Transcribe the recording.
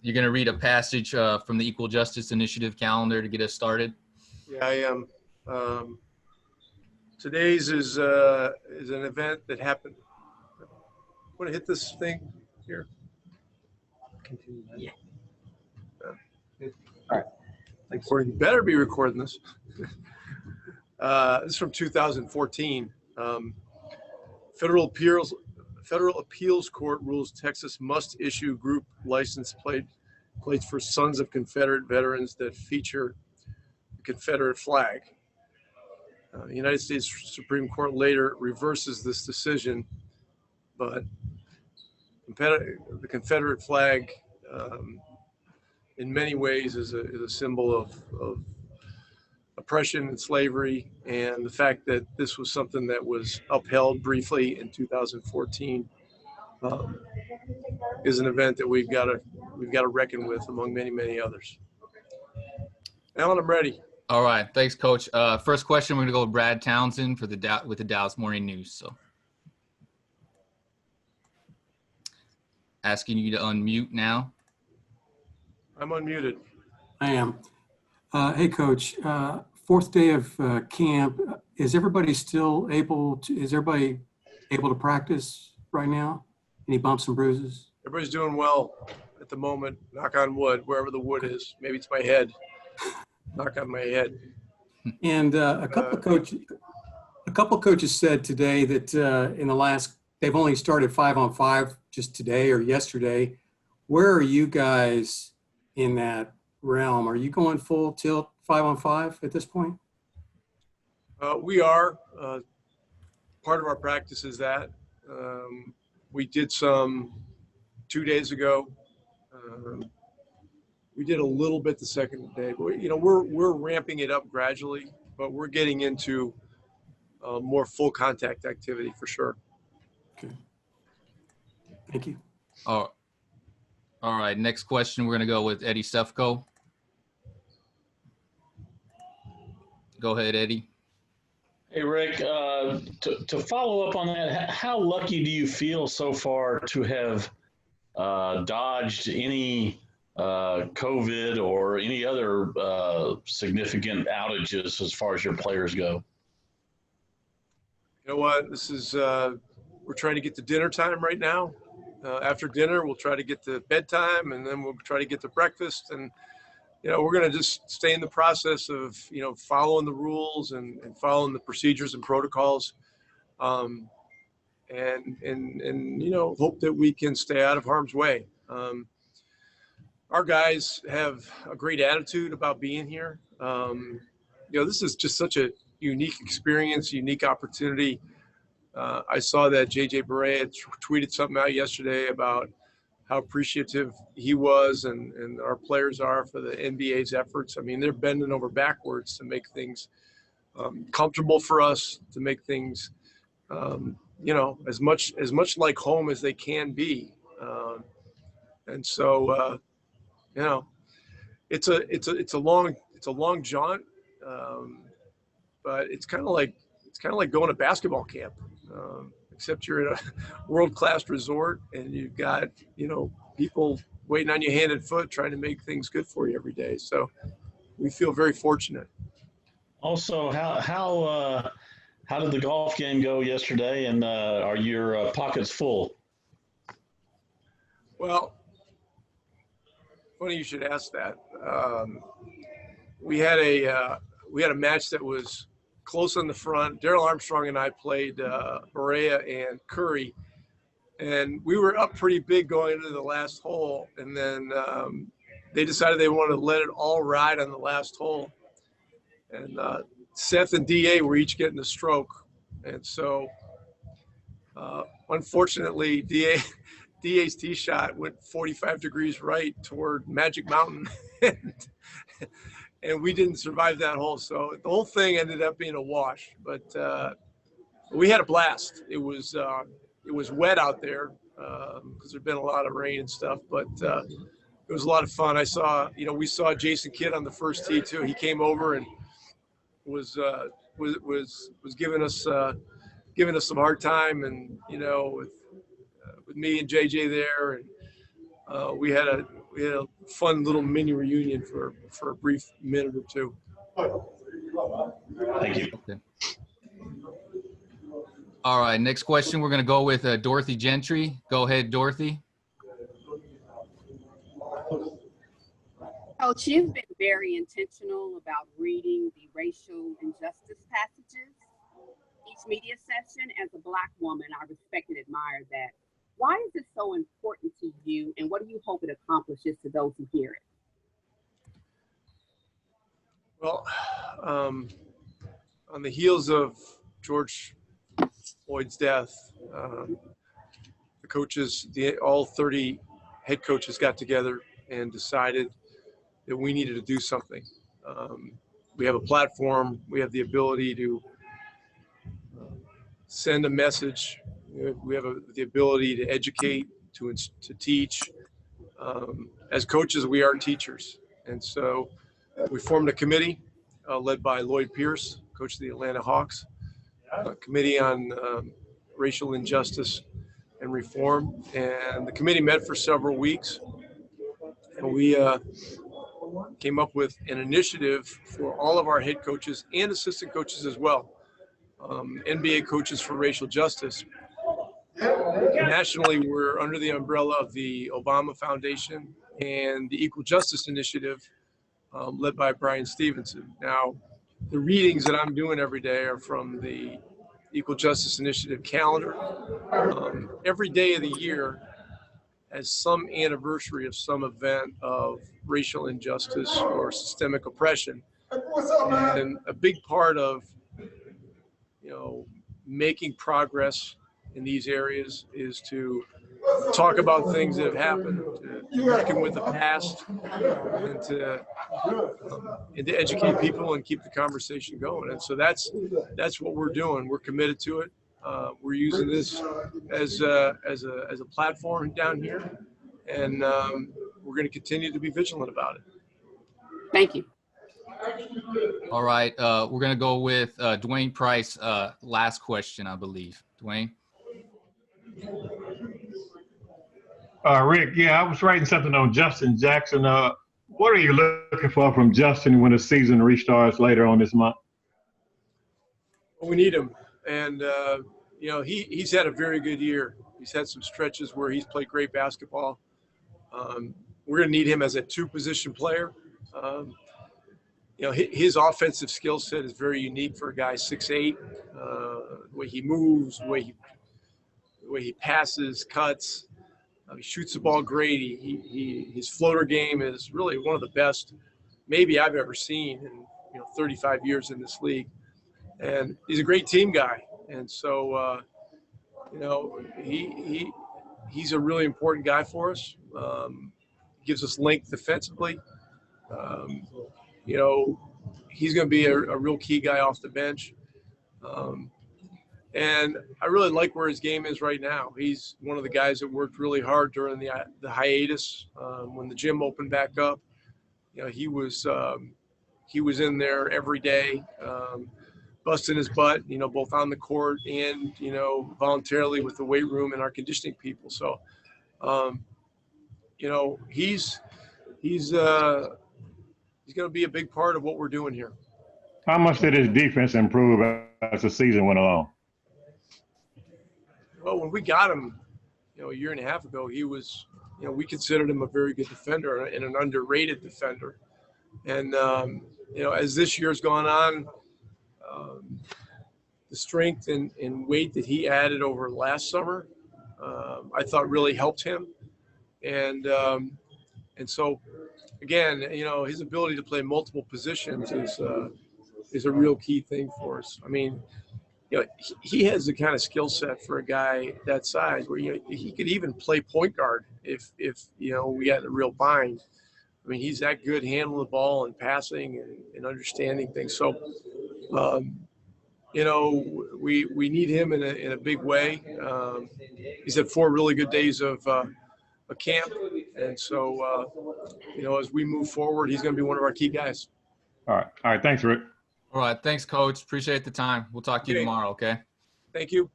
You're going to read a passage from the Equal Justice Initiative calendar to get us started? Yeah, I am. Today's is an event that happened. Want to hit this thing here? Continue. Yeah. All right. Recording. Better be recording this. This is from 2014. Federal Appeals Court rules Texas must issue group license plates for Sons of Confederate Veterans that feature the Confederate flag. The United States Supreme Court later reverses this decision, but the Confederate flag, in many ways, is a symbol of oppression and slavery, and the fact that this was something that was upheld briefly in 2014 is an event that we've got to reckon with, among many others. Alan, I'm ready. All right, thanks, Coach. First question, we're going to go with Brad Townsend with the Dallas Morning News. So, asking you to unmute now. I'm unmuted. I am. Hey, Coach. Fourth day of camp. Is everybody able to practice right now? Any bumps and bruises? Everybody's doing well at the moment. Knock on wood, wherever the wood is. Maybe it's my head. Knock on my head. And a couple of coaches said today that they've only started 5-on-5 just today or yesterday. Where are you guys in that realm? Are you going full tilt 5-on-5 at this point? We are. Part of our practice is that. We did some 2 days ago. We did a little bit the second day, but we're ramping it up gradually, but we're getting into more full contact activity for sure. Okay. Thank you. All right. Next question, we're going to go with Eddie Stefko. Go ahead, Eddie. Hey, Rick, to follow up on that, how lucky do you feel so far to have dodged any COVID or any other significant outages as far as your players go? You know what? This is we're trying to get to dinner time right now. After dinner, we'll try to get to bedtime, and then we'll try to get to breakfast. And we're going to just stay in the process of following the rules and following the procedures and protocols, and hope that we can stay out of harm's way. Our guys have a great attitude about being here. This is just such a unique experience, unique opportunity. I saw that JJ Barea tweeted something out yesterday about how appreciative he was and our players are for the NBA's efforts. I mean, they're bending over backwards to make things comfortable for us, to make things, as much like home as they can be. And so, it's a long jaunt, but it's kind of like going to basketball camp, except you're in a world-class resort and you've got people waiting on you hand and foot trying to make things good for you every day. So we feel very fortunate. Also, how did the golf game go yesterday, and are your pockets full? Well, funny you should ask that. We had a match that was close on the front. Darrell Armstrong and I played Barea and Curry, and we were up pretty big going into the last hole, and then they decided they wanted to let it all ride on the last hole. And Seth and DA were each getting a stroke, and so unfortunately DA's tee shot went 45 degrees right toward Magic Mountain, and we didn't survive that hole. So the whole thing ended up being a wash, but we had a blast. It was wet out there because there'd been a lot of rain and stuff, but it was a lot of fun. We saw Jason Kidd on the first tee too. He came over and was giving us some hard time, and with me and JJ there, and we had we had a fun little mini reunion for a brief minute or two. Thank you. Okay. All right, next question. We're going to go with Dorothy Gentry. Go ahead, Dorothy. Coach, you've been very intentional about reading the racial injustice passages each media session. As a Black woman, I respect and admire that. Why is it so important to you, and what do you hope it accomplishes to those who hear it? Well, on the heels of George Floyd's death, the coaches, all 30 head coaches got together and decided that we needed to do something. We have a platform. We have the ability to send a message. We have the ability to educate, to teach. As coaches, we are teachers. And so we formed a committee led by Lloyd Pierce, coach of the Atlanta Hawks, a committee on racial injustice and reform. And the committee met for several weeks. And we came up with an initiative for all of our head coaches and assistant coaches as well, NBA coaches for racial justice. Nationally, we're under the umbrella of the Obama Foundation and the Equal Justice Initiative, led by Brian Stevenson. Now, the readings that I'm doing every day are from the Equal Justice Initiative calendar. Every day of the year has some anniversary of some event of racial injustice or systemic oppression. And a big part of, making progress in these areas is to talk about things that have happened, to reckon with the past, and to educate people and keep the conversation going. And so that's what we're doing. We're committed to it. We're using this as a platform down here, and we're going to continue to be vigilant about it. Thank you. All right, we're going to go with Dwayne Price. Last question, I believe. Dwayne? Rick, I was writing something on Justin Jackson. What are you looking for from Justin when the season restarts later on this month? Well, we need him. And, he's had a very good year. He's had some stretches where he's played great basketball. We're going to need him as a two-position player. His offensive skill set is very unique for a guy 6'8". The way he moves, the way he passes, cuts, he shoots the ball great. His floater game is really one of the best maybe I've ever seen in 35 years in this league. And he's a great team guy. And so, he's a really important guy for us. Gives us length defensively. He's going to be a real key guy off the bench. And I really like where his game is right now. He's one of the guys that worked really hard during the hiatus when the gym opened back up. He was in there every day, busting his butt, both on the court and, voluntarily with the weight room and our conditioning people. So, he's going to be a big part of what we're doing here. How much did his defense improve as the season went along? Well, when we got him, a year and a half ago, he was, we considered him a very good defender and an underrated defender. And, as this year's gone on, the strength and weight that he added over last summer, I thought really helped him. And so, again, his ability to play multiple positions is a real key thing for us. I mean, he has the kind of skill set for a guy that size where he could even play point guard if we got a real bind. I mean, he's that good handling the ball and passing and understanding things. So, we need him in a big way. He's had 4 really good days of a camp, and so as we move forward, he's going to be one of our key guys. All right. Thanks, Rick. All right. Thanks, Coach. Appreciate the time. We'll talk to you tomorrow, okay? Thank you.